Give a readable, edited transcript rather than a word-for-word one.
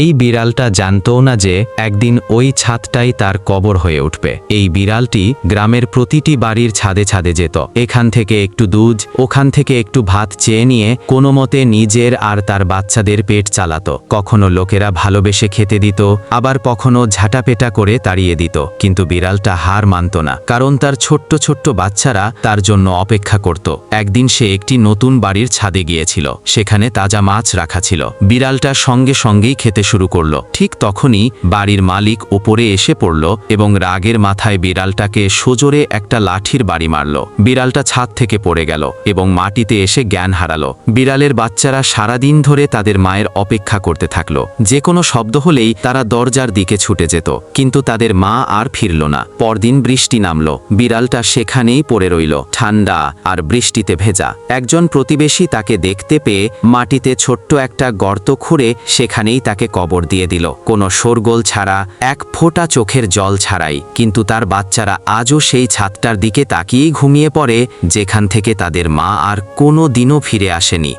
এই বিড়ালটা জানতও না যে একদিন ওই ছাদটাই তার কবর হয়ে উঠবে। এই বিড়ালটি গ্রামের প্রতিটি বাড়ির ছাদে ছাদে যেত। এখান থেকে একটু দুধ, ওখান থেকে একটু ভাত চেয়ে নিয়ে কোনো মতে নিজের আর তার বাচ্চাদের পেট চালাতো। কখনো লোকেরা ভালোবেসে খেতে দিত, আবার কখনো ঝাঁটাপেটা করে তাড়িয়ে দিত। কিন্তু বিড়ালটা হার মানত না, কারণ তার ছোট্ট ছোট্ট বাচ্চারা তার জন্য অপেক্ষা করত। একদিন সে একটি নতুন বাড়ির ছাদে গিয়েছিল। সেখানে তাজা মাছ রাখা ছিল। বিড়ালটা সঙ্গে সঙ্গেই খেতে শুরু করলো। ঠিক তখনই বাড়ির মালিক ওপরে এসে পড়ল এবং রাগের মাথায় বিড়ালটাকে সজোরে একটা লাঠির বাড়ি মারল। বিড়ালটা ছাদ থেকে পড়ে গেল এবং মাটিতে এসে জ্ঞান হারালো। বিড়ালের বাচ্চারা সারাদিন ধরে তাদের মায়ের অপেক্ষা করতে থাকলো। যে কোনো শব্দ হলেই তারা দরজার দিকে ছুটে যেত, কিন্তু তাদের মা আর ফিরল না। পরদিন বৃষ্টি নামলো। বিড়ালটা সেখানেই পড়ে রইল, ঠান্ডা আর বৃষ্টিতে ভেজা। একজন প্রতিবেশী তাকে দেখতে পেয়ে মাটিতে ছোট্ট একটা গর্ত খুঁড়ে সেখানেই তাকে কবর দিয়ে দিল, কোনো শোরগোল ছাড়া, এক ফোঁটা চোখের জল ছাড়াই। কিন্তু তার বাচ্চারা আজও সেই ছাদটার দিকে তাকিয়েই ঘুমিয়ে পড়ে, যেখান থেকে তাদের মা আর কোনো দিনও ফিরে আসেনি।